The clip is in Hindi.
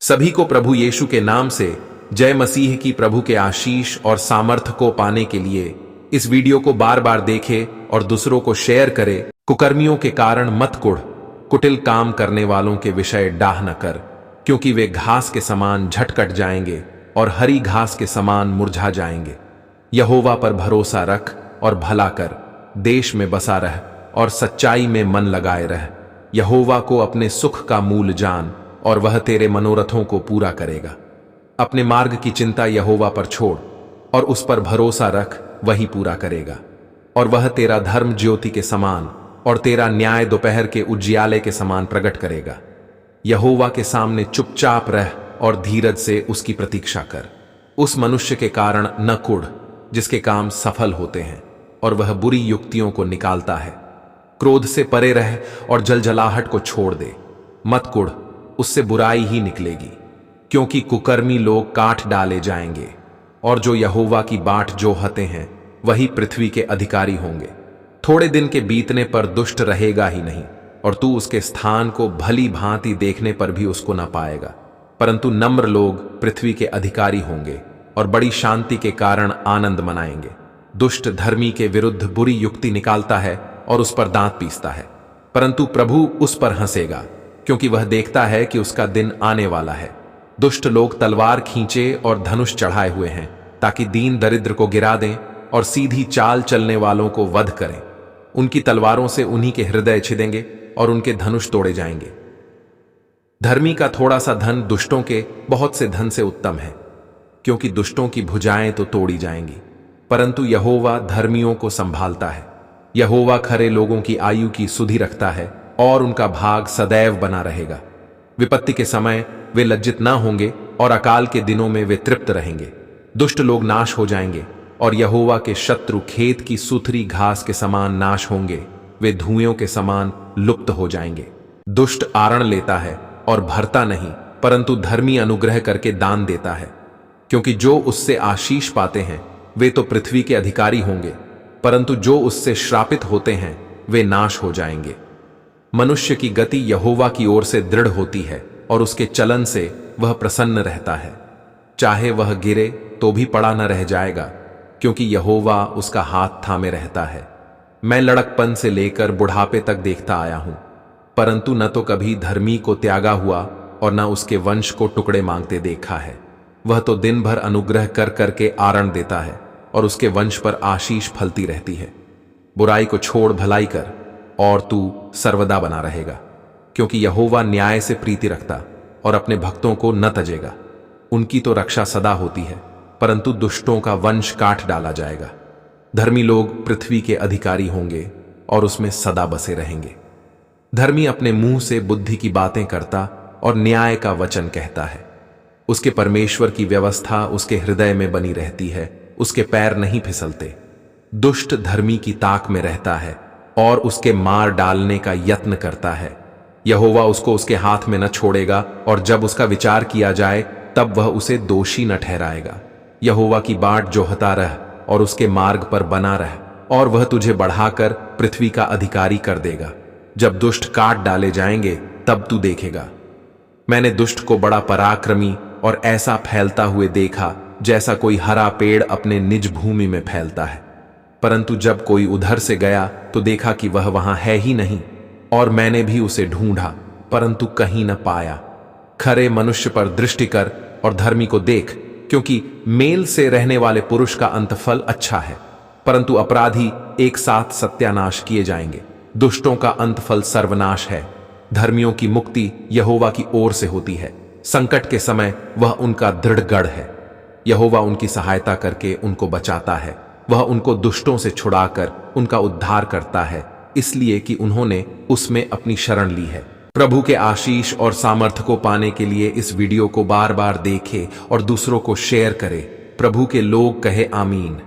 सभी को प्रभु यीशु के नाम से जय मसीह की। प्रभु के आशीष और सामर्थ को पाने के लिए इस वीडियो को बार बार देखे और दूसरों को शेयर करे। कुकर्मियों के कारण मत कुढ़, कुटिल काम करने वालों के विषय डाह न कर, क्योंकि वे घास के समान झटकट जाएंगे और हरी घास के समान मुरझा जाएंगे। यहोवा पर भरोसा रख और भला कर, देश में बसा रह और सच्चाई में मन लगाए रह। यहोवा को अपने सुख का मूल जान और वह तेरे मनोरथों को पूरा करेगा। अपने मार्ग की चिंता यहोवा पर छोड़ और उस पर भरोसा रख, वही पूरा करेगा। और वह तेरा धर्म ज्योति के समान और तेरा न्याय दोपहर के उजियाले के समान प्रकट करेगा। यहोवा के सामने चुपचाप रह और धीरज से उसकी प्रतीक्षा कर। उस मनुष्य के कारण न कुढ़ जिसके काम सफल होते हैं और वह बुरी युक्तियों को निकालता है। क्रोध से परे रह और जलजलाहट को छोड़ दे। मत कुढ़, उससे बुराई ही निकलेगी, क्योंकि कुकर्मी लोग काट डाले जाएंगे और जो यहोवा की बाट जोहते हैं वही पृथ्वी के अधिकारी होंगे। थोड़े दिन के बीतने पर दुष्ट रहेगा ही नहीं, और तू उसके स्थान को भली भांति देखने पर भी उसको न पाएगा। परंतु नम्र लोग पृथ्वी के अधिकारी होंगे और बड़ी शांति के कारण आनंद मनाएंगे। दुष्ट धर्मी के विरुद्ध बुरी युक्ति निकालता है और उस पर दांत पीसता है, परंतु प्रभु उस पर हंसेगा, क्योंकि वह देखता है कि उसका दिन आने वाला है। दुष्ट लोग तलवार खींचे और धनुष चढ़ाए हुए हैं, ताकि दीन दरिद्र को गिरा दें और सीधी चाल चलने वालों को वध करें। उनकी तलवारों से उन्हीं के हृदय छिदेंगे और उनके धनुष तोड़े जाएंगे। धर्मी का थोड़ा सा धन दुष्टों के बहुत से धन से उत्तम है, क्योंकि दुष्टों की भुजाएं तो तोड़ी जाएंगी, परंतु यहोवा धर्मियों को संभालता है। यहोवा खरे लोगों की आयु की सुधि रखता है और उनका भाग सदैव बना रहेगा। विपत्ति के समय वे लज्जित ना होंगे और अकाल के दिनों में वे तृप्त रहेंगे। दुष्ट लोग नाश हो जाएंगे और यहोवा के शत्रु खेत की सुथरी घास के समान नाश होंगे। वे धुएं के समान लुप्त हो जाएंगे। दुष्ट आरण लेता है और भरता नहीं, परंतु धर्मी अनुग्रह करके दान देता है। क्योंकि जो उससे आशीष पाते हैं वे तो पृथ्वी के अधिकारी होंगे, परंतु जो उससे श्रापित होते हैं वे नाश हो जाएंगे। मनुष्य की गति यहोवा की ओर से दृढ़ होती है और उसके चलन से वह प्रसन्न रहता है। चाहे वह गिरे तो भी पड़ा न रह जाएगा, क्योंकि यहोवा उसका हाथ थामे रहता है। मैं लड़कपन से लेकर बुढ़ापे तक देखता आया हूं, परंतु न तो कभी धर्मी को त्यागा हुआ और न उसके वंश को टुकड़े मांगते देखा है। वह तो दिन भर अनुग्रह कर करके आरण देता है और उसके वंश पर आशीष फलती रहती है। बुराई को छोड़ भलाई कर और तू सर्वदा बना रहेगा, क्योंकि यहोवा न्याय से प्रीति रखता और अपने भक्तों को न तजेगा। उनकी तो रक्षा सदा होती है, परंतु दुष्टों का वंश काट डाला जाएगा। धर्मी लोग पृथ्वी के अधिकारी होंगे और उसमें सदा बसे रहेंगे। धर्मी अपने मुंह से बुद्धि की बातें करता और न्याय का वचन कहता है। उसके परमेश्वर की व्यवस्था उसके हृदय में बनी रहती है, उसके पैर नहीं फिसलते। दुष्ट धर्मी की ताक में रहता है और उसके मार डालने का यत्न करता है। यहोवा उसको उसके हाथ में न छोड़ेगा, और जब उसका विचार किया जाए तब वह उसे दोषी न ठहराएगा। यहोवा की बाट जोहता रह और उसके मार्ग पर बना रह, और वह तुझे बढ़ाकर पृथ्वी का अधिकारी कर देगा। जब दुष्ट काट डाले जाएंगे तब तू देखेगा। मैंने दुष्ट को बड़ा पराक्रमी और ऐसा फैलता हुए देखा जैसा कोई हरा पेड़ अपने निज भूमि में फैलता है। परंतु जब कोई उधर से गया तो देखा कि वह वहां है ही नहीं, और मैंने भी उसे ढूंढा परंतु कहीं न पाया। खरे मनुष्य पर दृष्टि कर और धर्मी को देख, क्योंकि मेल से रहने वाले पुरुष का अंतफल अच्छा है, परंतु अपराधी एक साथ सत्यानाश किए जाएंगे। दुष्टों का अंतफल सर्वनाश है। धर्मियों की मुक्ति यहोवा की ओर से होती है। संकट के समय वह उनका दृढ़ गढ़ है। यहोवा उनकी सहायता करके उनको बचाता है। वह उनको दुष्टों से छुड़ाकर उनका उद्धार करता है, इसलिए कि उन्होंने उसमें अपनी शरण ली है। प्रभु के आशीष और सामर्थ्य को पाने के लिए इस वीडियो को बार बार देखें और दूसरों को शेयर करें। प्रभु के लोग कहे आमीन।